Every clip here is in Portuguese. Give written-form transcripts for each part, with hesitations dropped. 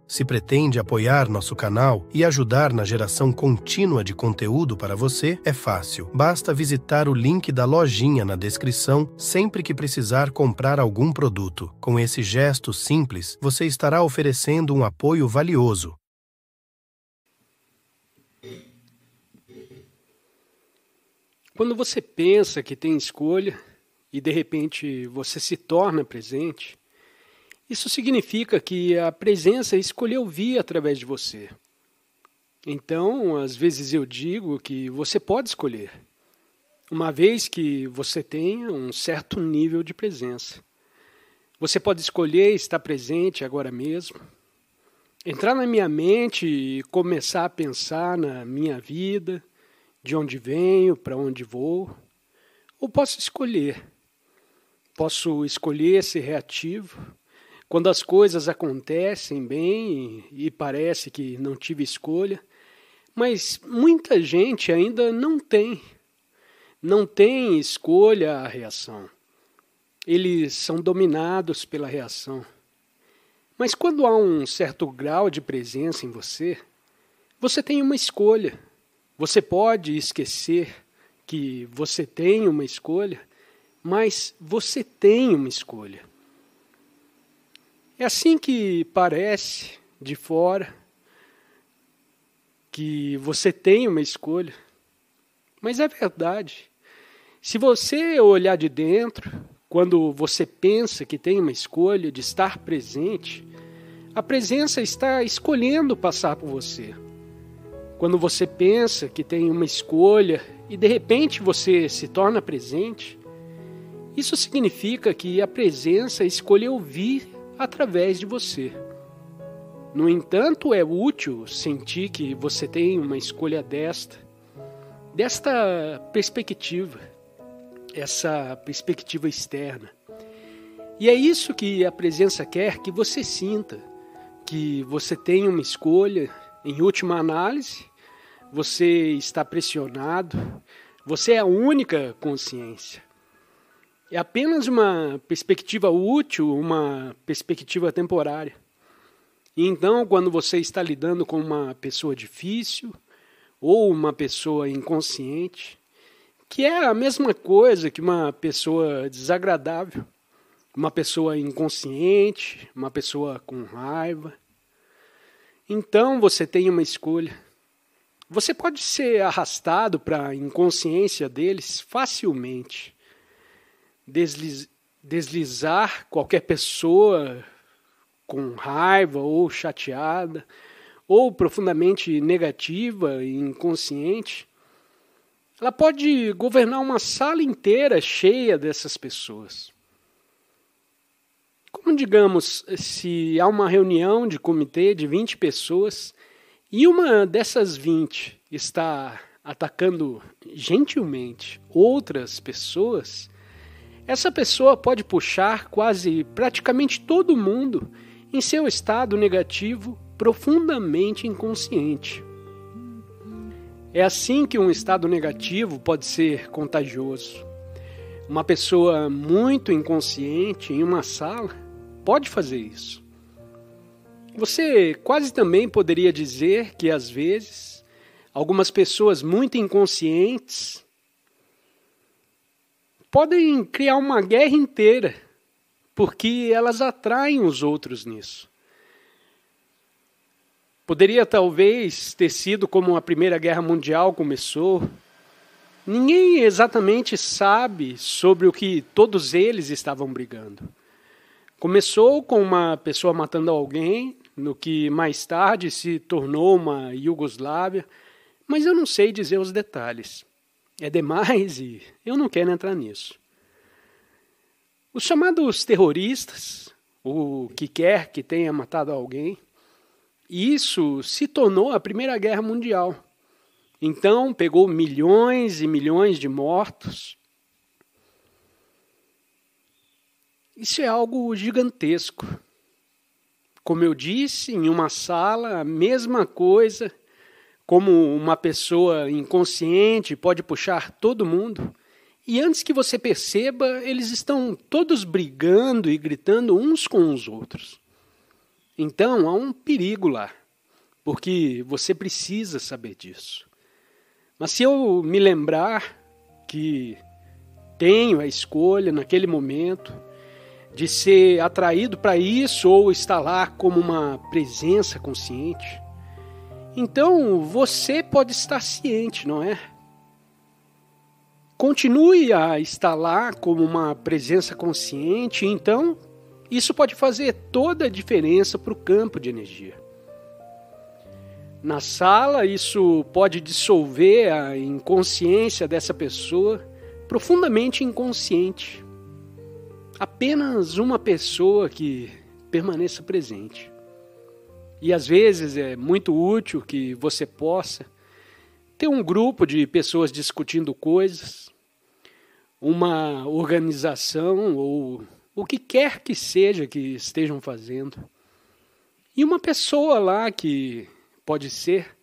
Se pretende apoiar nosso canal e ajudar na geração contínua de conteúdo para você, é fácil. Basta visitar o link da lojinha na descrição sempre que precisar comprar algum produto. Com esse gesto simples, você estará oferecendo um apoio valioso. Quando você pensa que tem escolha e de repente você se torna presente, isso significa que a presença escolheu vir através de você. Então, às vezes eu digo que você pode escolher, uma vez que você tenha um certo nível de presença. Você pode escolher estar presente agora mesmo, entrar na minha mente e começar a pensar na minha vida, de onde venho, para onde vou. Ou posso escolher ser reativo, quando as coisas acontecem bem e parece que não tive escolha, mas muita gente ainda não tem escolha à reação. Eles são dominados pela reação. Mas quando há um certo grau de presença em você, você tem uma escolha. Você pode esquecer que você tem uma escolha, mas você tem uma escolha. É assim que parece de fora que você tem uma escolha, mas é verdade. Se você olhar de dentro, quando você pensa que tem uma escolha de estar presente, a presença está escolhendo passar por você. Quando você pensa que tem uma escolha e de repente você se torna presente, isso significa que a presença escolheu vir através de você. No entanto, é útil sentir que você tem uma escolha desta perspectiva, essa perspectiva externa. E é isso que a presença quer que você sinta, que você tem uma escolha. Em última análise, você está pressionado, você é a única consciência. É apenas uma perspectiva útil, uma perspectiva temporária. E então, quando você está lidando com uma pessoa difícil ou uma pessoa inconsciente, que é a mesma coisa que uma pessoa desagradável, uma pessoa inconsciente, uma pessoa com raiva, então você tem uma escolha. Você pode ser arrastado para a inconsciência deles facilmente. Deslizar qualquer pessoa com raiva ou chateada, ou profundamente negativa e inconsciente, ela pode governar uma sala inteira cheia dessas pessoas. Como, digamos, se há uma reunião de comitê de 20 pessoas e uma dessas 20 está atacando gentilmente outras pessoas, essa pessoa pode puxar praticamente todo mundo em seu estado negativo profundamente inconsciente. É assim que um estado negativo pode ser contagioso. Uma pessoa muito inconsciente em uma sala pode fazer isso. Você quase também poderia dizer que, às vezes, algumas pessoas muito inconscientes podem criar uma guerra inteira, porque elas atraem os outros nisso. Poderia talvez ter sido como a Primeira Guerra Mundial começou. Ninguém exatamente sabe sobre o que todos eles estavam brigando. Começou com uma pessoa matando alguém, no que mais tarde se tornou uma Iugoslávia, mas eu não sei dizer os detalhes. É demais e eu não quero entrar nisso. Os chamados terroristas, o que quer que tenha matado alguém, isso se tornou a Primeira Guerra Mundial. Então, pegou milhões e milhões de mortos. Isso é algo gigantesco. Como eu disse, em uma sala, a mesma coisa, como uma pessoa inconsciente pode puxar todo mundo, e antes que você perceba, eles estão todos brigando e gritando uns com os outros. Então há um perigo lá, porque você precisa saber disso. Mas se eu me lembrar que tenho a escolha naquele momento de ser atraído para isso ou estar lá como uma presença consciente, então você pode estar ciente, não é? Continue a estar lá como uma presença consciente, então isso pode fazer toda a diferença para o campo de energia. Na sala, isso pode dissolver a inconsciência dessa pessoa profundamente inconsciente. Apenas uma pessoa que permaneça presente. E às vezes é muito útil que você possa ter um grupo de pessoas discutindo coisas, uma organização ou o que quer que seja que estejam fazendo. E uma pessoa lá que pode ser,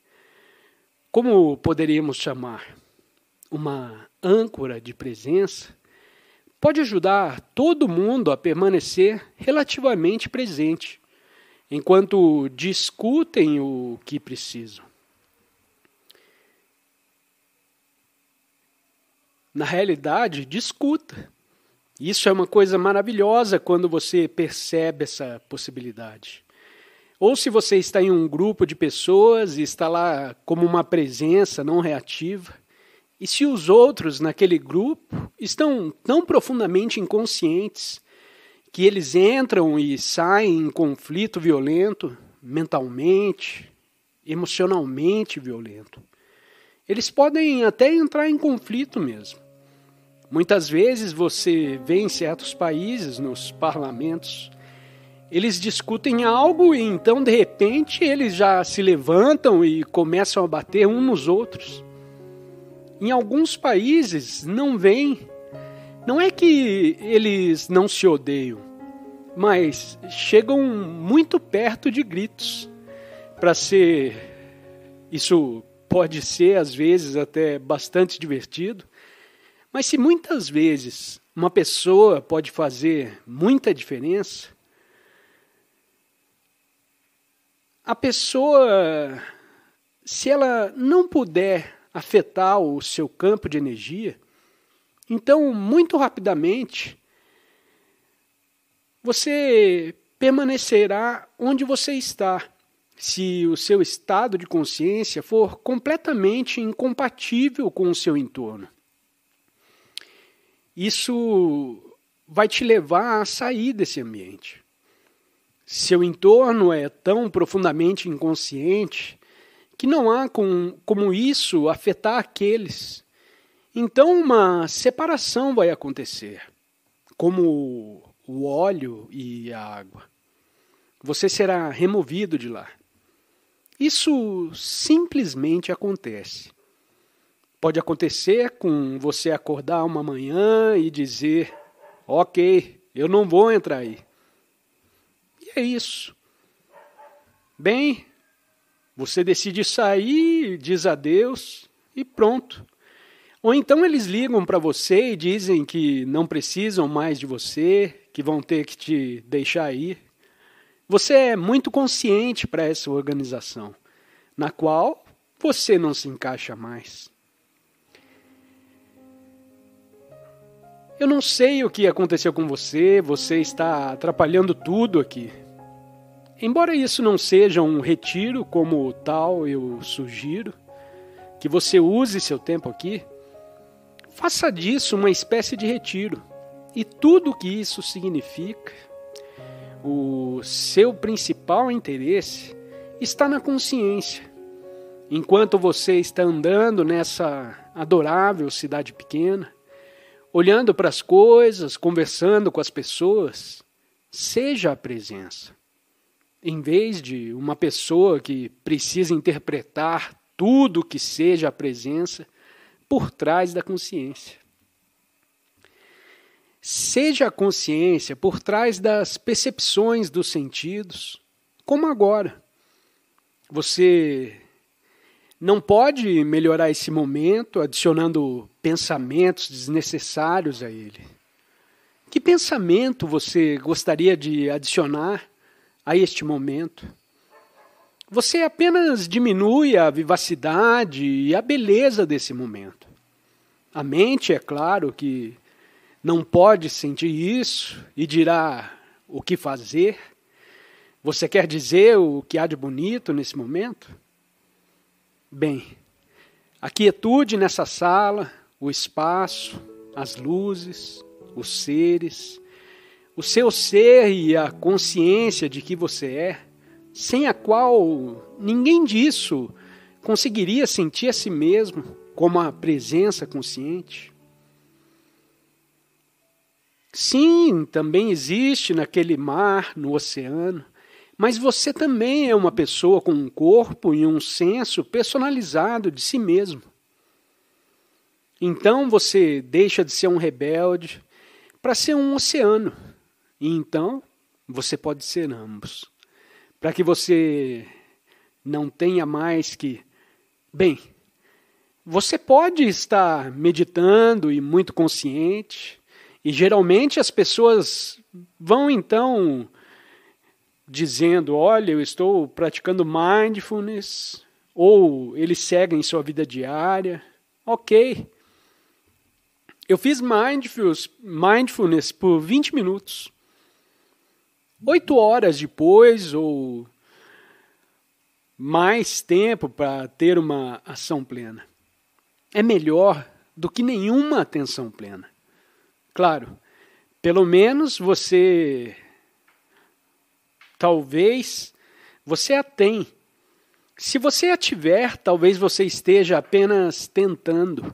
como poderíamos chamar, uma âncora de presença, pode ajudar todo mundo a permanecer relativamente presente, enquanto discutem o que precisam. Na realidade, discuta. Isso é uma coisa maravilhosa quando você percebe essa possibilidade. Ou se você está em um grupo de pessoas e está lá como uma presença não reativa, e se os outros naquele grupo estão tão profundamente inconscientes que eles entram e saem em conflito violento, mentalmente, emocionalmente violento. Eles podem até entrar em conflito mesmo. Muitas vezes você vê em certos países, nos parlamentos, eles discutem algo e então, de repente, eles já se levantam e começam a bater uns nos outros. Em alguns países não é que eles não se odeiam, mas chegam muito perto de gritos. Isso pode ser às vezes até bastante divertido, mas se muitas vezes uma pessoa pode fazer muita diferença, a pessoa, se ela não puder afetar o seu campo de energia, então, muito rapidamente, você permanecerá onde você está, se o seu estado de consciência for completamente incompatível com o seu entorno. Isso vai te levar a sair desse ambiente. Seu entorno é tão profundamente inconsciente que não há como isso afetar aqueles. Então uma separação vai acontecer, como o óleo e a água. Você será removido de lá. Isso simplesmente acontece. Pode acontecer com você acordar uma manhã e dizer, ok, eu não vou entrar aí. E é isso. Bem, você decide sair, diz adeus e pronto. Ou então eles ligam para você e dizem que não precisam mais de você, que vão ter que te deixar ir. Você é muito consciente para essa organização, na qual você não se encaixa mais. Eu não sei o que aconteceu com você está atrapalhando tudo aqui. Embora isso não seja um retiro como tal, eu sugiro que você use seu tempo aqui. Faça disso uma espécie de retiro. E tudo o que isso significa, o seu principal interesse está na consciência. Enquanto você está andando nessa adorável cidade pequena, olhando para as coisas, conversando com as pessoas, seja a presença. Em vez de uma pessoa que precisa interpretar tudo que seja a presença por trás da consciência. Seja a consciência por trás das percepções dos sentidos, como agora. Você não pode melhorar esse momento adicionando pensamentos desnecessários a ele. Que pensamento você gostaria de adicionar a este momento. Você apenas diminui a vivacidade e a beleza desse momento. A mente, é claro, que não pode sentir isso e dirá o que fazer. Você quer dizer o que há de bonito nesse momento? Bem, a quietude nessa sala, o espaço, as luzes, os seres, o seu ser e a consciência de que você é, sem a qual ninguém disso conseguiria sentir a si mesmo como a presença consciente. Sim, também existe naquele mar, no oceano, mas você também é uma pessoa com um corpo e um senso personalizado de si mesmo. Então você deixa de ser um rebelde para ser um oceano. E então você pode ser ambos. Para que você não tenha mais que... Bem, você pode estar meditando e muito consciente, e geralmente as pessoas vão então dizendo, olha, eu estou praticando mindfulness, ou eles seguem sua vida diária. Ok. Eu fiz mindfulness por 20 minutos. 8 horas depois, ou mais tempo para ter uma ação plena. É melhor do que nenhuma atenção plena. Claro, pelo menos talvez você a tem. Se você a tiver, talvez você esteja apenas tentando.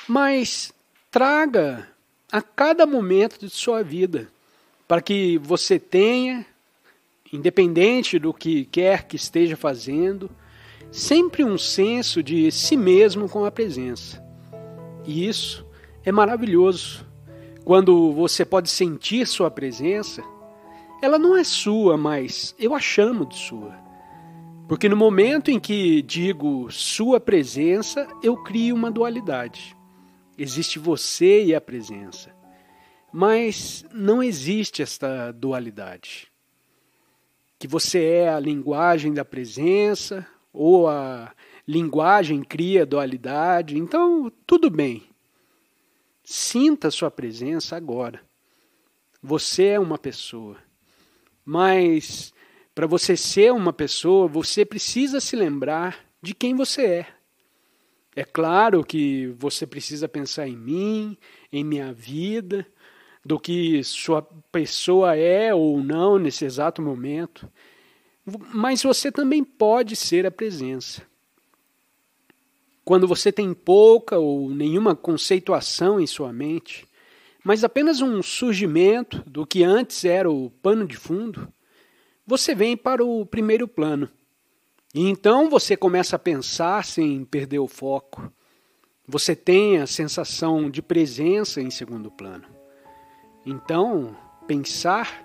Mas traga a cada momento de sua vida, para que você tenha, independente do que quer que esteja fazendo, sempre um senso de si mesmo com a presença. E isso é maravilhoso. Quando você pode sentir sua presença, ela não é sua, mas eu a chamo de sua. Porque no momento em que digo sua presença, eu crio uma dualidade. Existe você e a presença. Mas não existe esta dualidade. Que você é a linguagem da presença, ou a linguagem cria dualidade. Então, tudo bem. Sinta sua presença agora. Você é uma pessoa. Mas, para você ser uma pessoa, você precisa se lembrar de quem você é. É claro que você precisa pensar em mim, em minha vida, do que sua pessoa é ou não nesse exato momento. Mas você também pode ser a presença. Quando você tem pouca ou nenhuma conceituação em sua mente, mas apenas um surgimento do que antes era o pano de fundo, você vem para o primeiro plano. E então você começa a pensar sem perder o foco. Você tem a sensação de presença em segundo plano. Então, pensar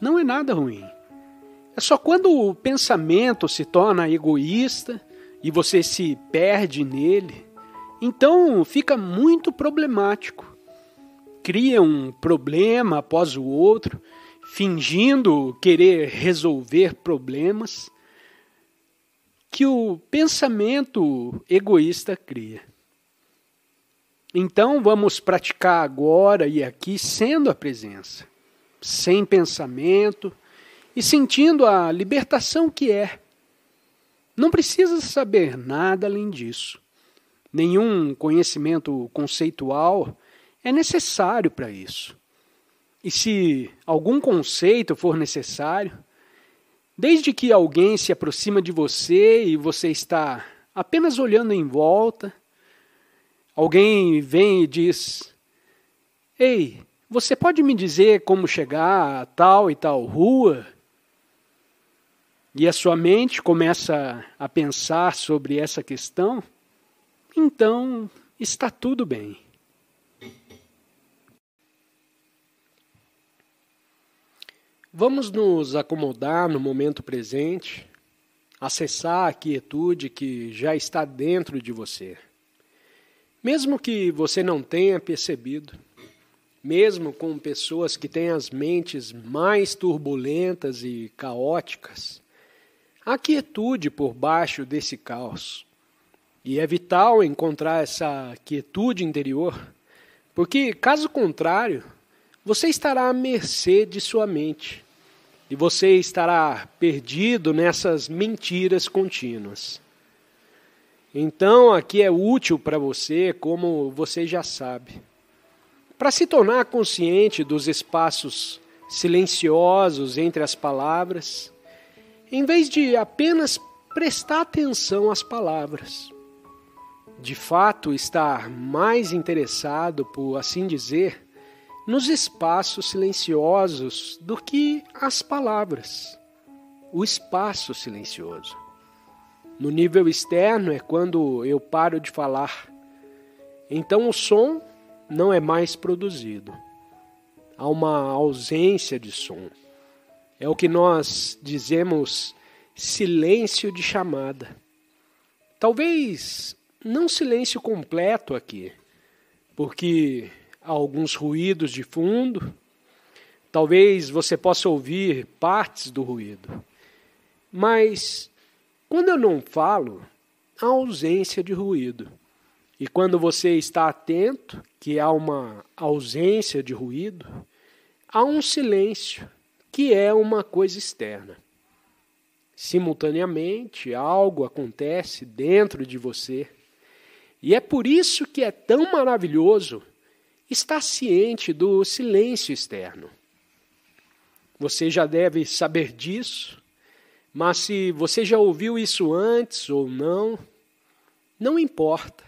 não é nada ruim. É só quando o pensamento se torna egoísta e você se perde nele, então fica muito problemático. Cria um problema após o outro, fingindo querer resolver problemas que o pensamento egoísta cria. Então vamos praticar agora e aqui sendo a presença, sem pensamento e sentindo a libertação que é. Não precisa saber nada além disso. Nenhum conhecimento conceitual é necessário para isso. E se algum conceito for necessário, desde que alguém se aproxima de você e você está apenas olhando em volta, alguém vem e diz, ei, você pode me dizer como chegar a tal e tal rua? E a sua mente começa a pensar sobre essa questão, então está tudo bem. Vamos nos acomodar no momento presente, acessar a quietude que já está dentro de você. Mesmo que você não tenha percebido, mesmo com pessoas que têm as mentes mais turbulentas e caóticas, há quietude por baixo desse caos. E é vital encontrar essa quietude interior, porque, caso contrário, você estará à mercê de sua mente e você estará perdido nessas mentiras contínuas. Então, aqui é útil para você, como você já sabe, para se tornar consciente dos espaços silenciosos entre as palavras, em vez de apenas prestar atenção às palavras. De fato, estar mais interessado, por assim dizer, nos espaços silenciosos do que as palavras. O espaço silencioso. No nível externo é quando eu paro de falar. Então o som não é mais produzido. Há uma ausência de som. É o que nós dizemos silêncio de chamada. Talvez não silêncio completo aqui, porque há alguns ruídos de fundo. Talvez você possa ouvir partes do ruído. Mas quando eu não falo, há ausência de ruído. E quando você está atento, que há uma ausência de ruído, há um silêncio, que é uma coisa externa. Simultaneamente, algo acontece dentro de você. E é por isso que é tão maravilhoso estar ciente do silêncio externo. Você já deve saber disso, mas se você já ouviu isso antes ou não, não importa.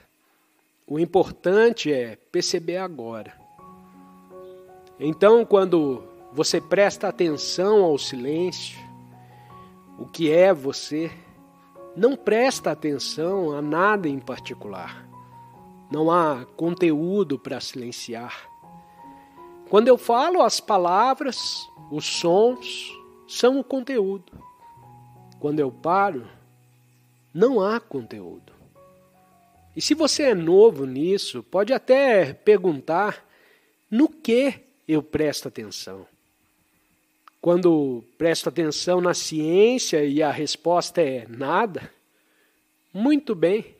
O importante é perceber agora. Então, quando você presta atenção ao silêncio, o que é você, não presta atenção a nada em particular. Não há conteúdo para silenciar. Quando eu falo, as palavras, os sons, são o conteúdo. Quando eu paro, não há conteúdo. E se você é novo nisso, pode até perguntar no que eu presto atenção. Quando presto atenção na ciência e a resposta é nada, muito bem.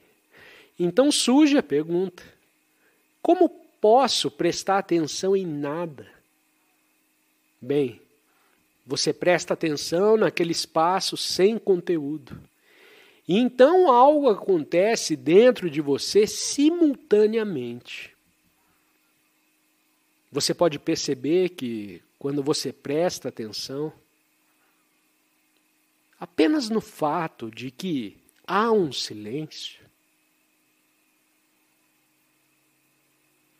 Então surge a pergunta: como posso prestar atenção em nada? Bem, você presta atenção naquele espaço sem conteúdo. E então algo acontece dentro de você simultaneamente. Você pode perceber que quando você presta atenção, apenas no fato de que há um silêncio,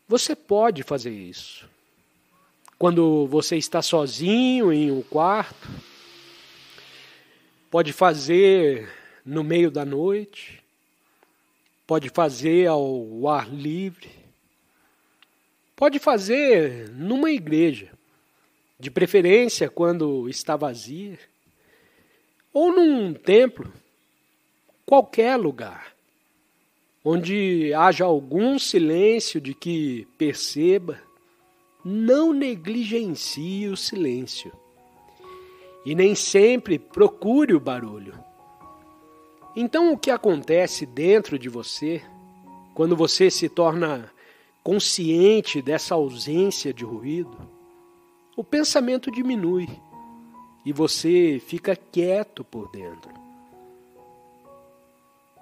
você pode fazer isso. Quando você está sozinho em um quarto, pode fazer no meio da noite, pode fazer ao ar livre, pode fazer numa igreja, de preferência quando está vazia, ou num templo, qualquer lugar, onde haja algum silêncio de que perceba, não negligencie o silêncio. E nem sempre procure o barulho. Então o que acontece dentro de você, quando você se torna consciente dessa ausência de ruído, o pensamento diminui e você fica quieto por dentro.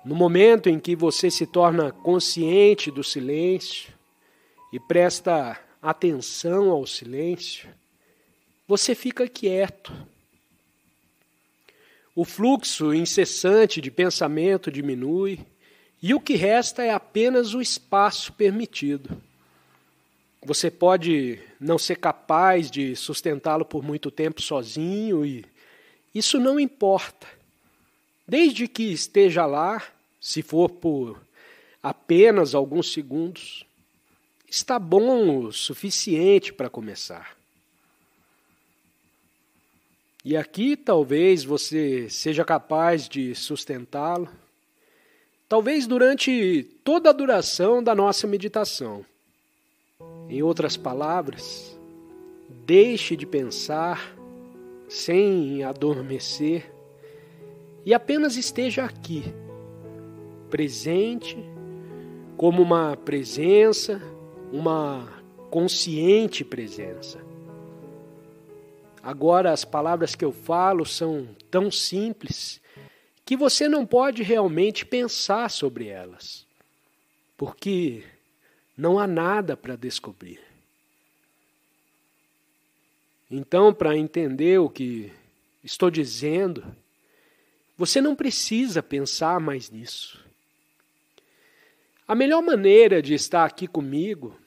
No momento em que você se torna consciente do silêncio e presta atenção ao silêncio, você fica quieto. O fluxo incessante de pensamento diminui e o que resta é apenas o espaço permitido. Você pode não ser capaz de sustentá-lo por muito tempo sozinho e isso não importa. Desde que esteja lá, se for por apenas alguns segundos, está bom o suficiente para começar. E aqui talvez você seja capaz de sustentá-lo, talvez durante toda a duração da nossa meditação. Em outras palavras, deixe de pensar sem adormecer e apenas esteja aqui, presente, como uma presença, uma consciente presença. Agora, as palavras que eu falo são tão simples que você não pode realmente pensar sobre elas, porque não há nada para descobrir. Então, para entender o que estou dizendo, você não precisa pensar mais nisso. A melhor maneira de estar aqui comigo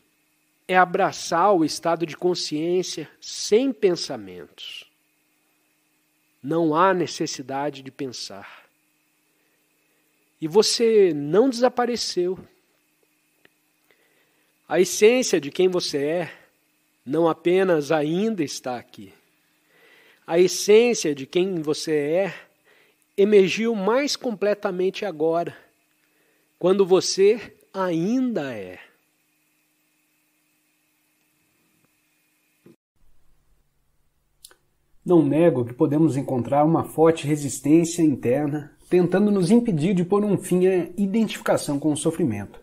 é abraçar o estado de consciência sem pensamentos. Não há necessidade de pensar. E você não desapareceu. A essência de quem você é não apenas ainda está aqui. A essência de quem você é emergiu mais completamente agora, quando você ainda é. Não nego que podemos encontrar uma forte resistência interna tentando nos impedir de pôr um fim à identificação com o sofrimento.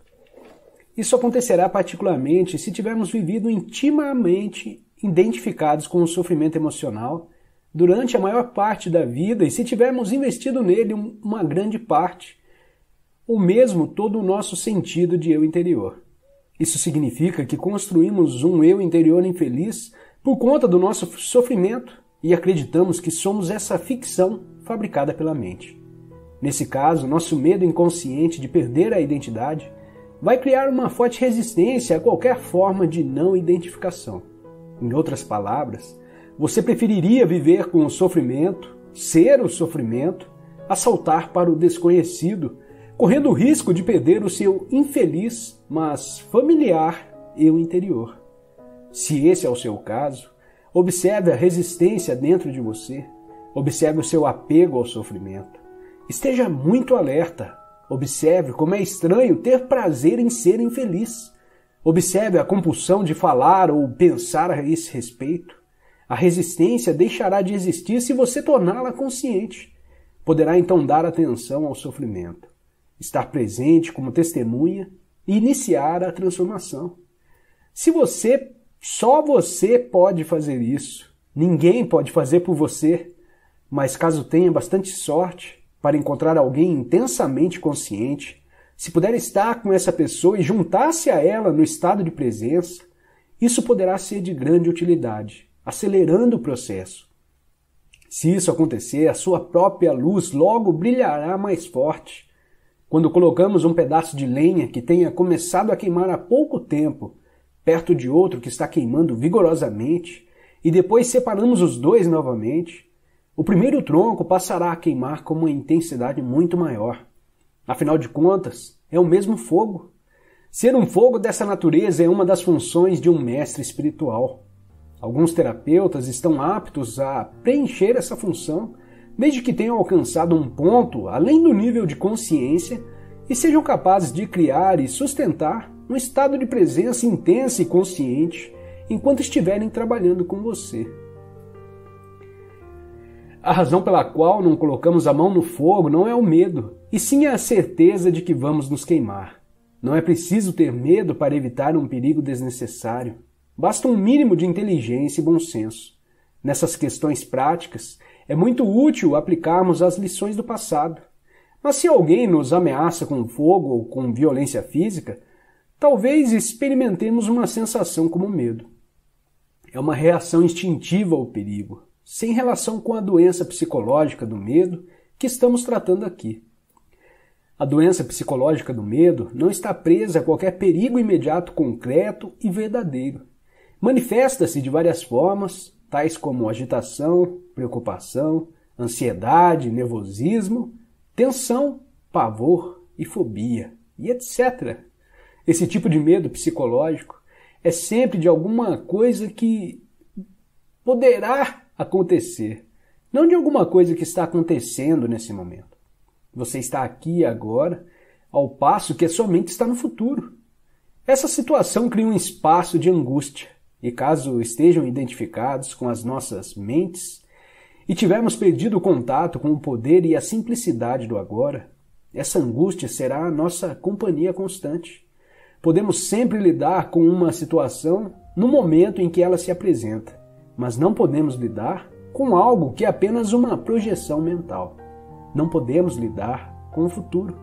Isso acontecerá particularmente se tivermos vivido intimamente identificados com o sofrimento emocional durante a maior parte da vida e se tivermos investido nele uma grande parte, ou mesmo todo o nosso sentido de eu interior. Isso significa que construímos um eu interior infeliz por conta do nosso sofrimento e acreditamos que somos essa ficção fabricada pela mente. Nesse caso, nosso medo inconsciente de perder a identidade vai criar uma forte resistência a qualquer forma de não identificação. Em outras palavras, você preferiria viver com o sofrimento, ser o sofrimento, a saltar para o desconhecido, correndo o risco de perder o seu infeliz, mas familiar eu interior. Se esse é o seu caso, observe a resistência dentro de você, observe o seu apego ao sofrimento. Esteja muito alerta. Observe como é estranho ter prazer em ser infeliz. Observe a compulsão de falar ou pensar a esse respeito. A resistência deixará de existir se você torná-la consciente. Poderá então dar atenção ao sofrimento, estar presente como testemunha e iniciar a transformação. Só você pode fazer isso. Ninguém pode fazer por você. Mas caso tenha bastante sorte para encontrar alguém intensamente consciente, se puder estar com essa pessoa e juntar-se a ela no estado de presença, isso poderá ser de grande utilidade, acelerando o processo. Se isso acontecer, a sua própria luz logo brilhará mais forte. Quando colocamos um pedaço de lenha que tenha começado a queimar há pouco tempo, perto de outro que está queimando vigorosamente, e depois separamos os dois novamente, o primeiro tronco passará a queimar com uma intensidade muito maior. Afinal de contas, é o mesmo fogo. Ser um fogo dessa natureza é uma das funções de um mestre espiritual. Alguns terapeutas estão aptos a preencher essa função, desde que tenham alcançado um ponto além do nível de consciência e sejam capazes de criar e sustentar um estado de presença intensa e consciente enquanto estiverem trabalhando com você. A razão pela qual não colocamos a mão no fogo não é o medo, e sim a certeza de que vamos nos queimar. Não é preciso ter medo para evitar um perigo desnecessário. Basta um mínimo de inteligência e bom senso. Nessas questões práticas, é muito útil aplicarmos as lições do passado. Mas se alguém nos ameaça com fogo ou com violência física, talvez experimentemos uma sensação como medo. É uma reação instintiva ao perigo, sem relação com a doença psicológica do medo que estamos tratando aqui. A doença psicológica do medo não está presa a qualquer perigo imediato concreto e verdadeiro. Manifesta-se de várias formas, tais como agitação, preocupação, ansiedade, nervosismo, tensão, pavor e fobia, e etc. Esse tipo de medo psicológico é sempre de alguma coisa que poderá acontecer, não de alguma coisa que está acontecendo nesse momento. Você está aqui agora, ao passo que a sua mente está no futuro. Essa situação cria um espaço de angústia, e caso estejam identificados com as nossas mentes e tivermos perdido o contato com o poder e a simplicidade do agora, essa angústia será a nossa companhia constante. Podemos sempre lidar com uma situação no momento em que ela se apresenta, mas não podemos lidar com algo que é apenas uma projeção mental. Não podemos lidar com o futuro.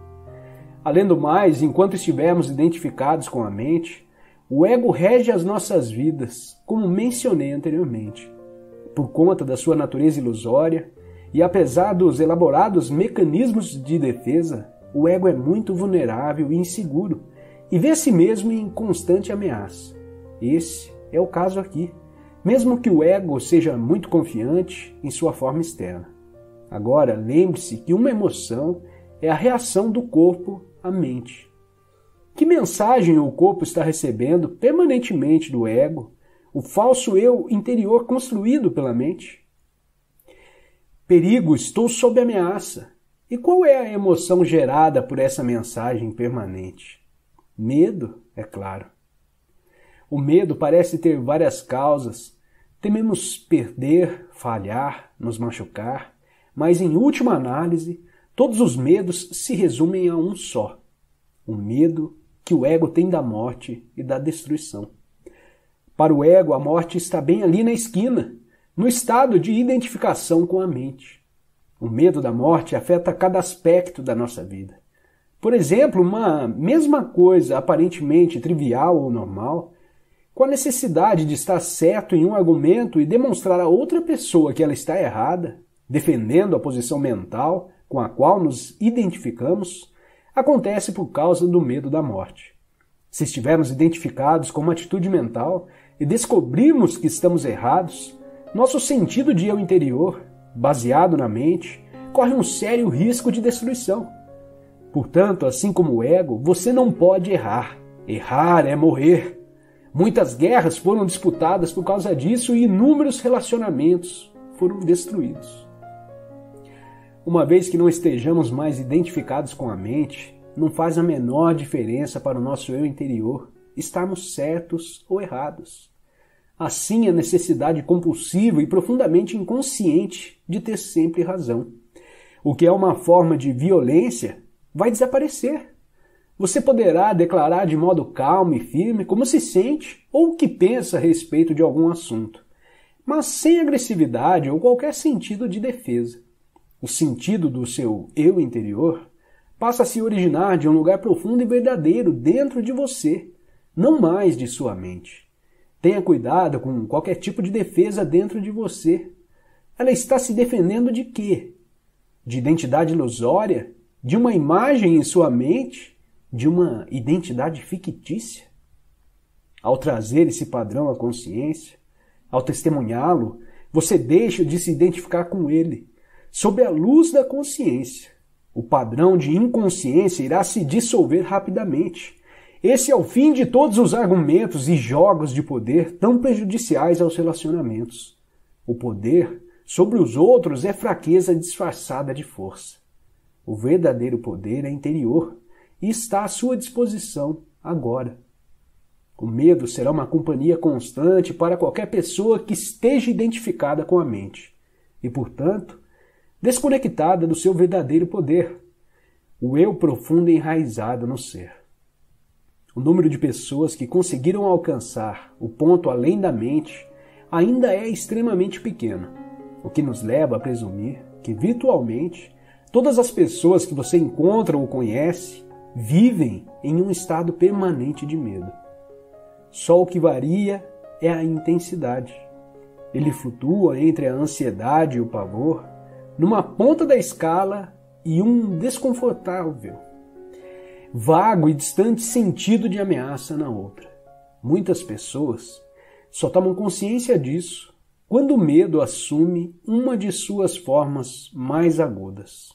Além do mais, enquanto estivermos identificados com a mente, o ego rege as nossas vidas, como mencionei anteriormente. Por conta da sua natureza ilusória, e apesar dos elaborados mecanismos de defesa, o ego é muito vulnerável e inseguro, e vê a si mesmo em constante ameaça. Esse é o caso aqui, mesmo que o ego seja muito confiante em sua forma externa. Agora, lembre-se que uma emoção é a reação do corpo à mente. Que mensagem o corpo está recebendo permanentemente do ego, o falso eu interior construído pela mente? Perigo, estou sob ameaça. E qual é a emoção gerada por essa mensagem permanente? Medo, é claro. O medo parece ter várias causas. Tememos perder, falhar, nos machucar, mas em última análise, todos os medos se resumem a um só: o medo que o ego tem da morte e da destruição. Para o ego, a morte está bem ali na esquina, no estado de identificação com a mente. O medo da morte afeta cada aspecto da nossa vida. Por exemplo, uma mesma coisa aparentemente trivial ou normal, com a necessidade de estar certo em um argumento e demonstrar a outra pessoa que ela está errada, defendendo a posição mental com a qual nos identificamos, acontece por causa do medo da morte. Se estivermos identificados com uma atitude mental e descobrirmos que estamos errados, nosso sentido de eu interior, baseado na mente, corre um sério risco de destruição. Portanto, assim como o ego, você não pode errar. Errar é morrer. Muitas guerras foram disputadas por causa disso e inúmeros relacionamentos foram destruídos. Uma vez que não estejamos mais identificados com a mente, não faz a menor diferença para o nosso eu interior estarmos certos ou errados. Assim, a necessidade compulsiva e profundamente inconsciente de ter sempre razão, o que é uma forma de violência, vai desaparecer. Você poderá declarar de modo calmo e firme como se sente ou o que pensa a respeito de algum assunto, mas sem agressividade ou qualquer sentido de defesa. O sentido do seu eu interior passa a se originar de um lugar profundo e verdadeiro dentro de você, não mais de sua mente. Tenha cuidado com qualquer tipo de defesa dentro de você. Ela está se defendendo de quê? De identidade ilusória? De uma imagem em sua mente? De uma identidade fictícia? Ao trazer esse padrão à consciência, ao testemunhá-lo, você deixa de se identificar com ele. Sob a luz da consciência, o padrão de inconsciência irá se dissolver rapidamente. Esse é o fim de todos os argumentos e jogos de poder tão prejudiciais aos relacionamentos. O poder sobre os outros é fraqueza disfarçada de força. O verdadeiro poder é interior e está à sua disposição agora. O medo será uma companhia constante para qualquer pessoa que esteja identificada com a mente e, portanto, desconectada do seu verdadeiro poder, o eu profundo enraizado no ser. O número de pessoas que conseguiram alcançar o ponto além da mente ainda é extremamente pequeno, o que nos leva a presumir que, virtualmente, todas as pessoas que você encontra ou conhece vivem em um estado permanente de medo. Só o que varia é a intensidade. Ele flutua entre a ansiedade e o pavor, numa ponta da escala e um desconfortável, vago e distante sentido de ameaça na outra. Muitas pessoas só tomam consciência disso quando o medo assume uma de suas formas mais agudas.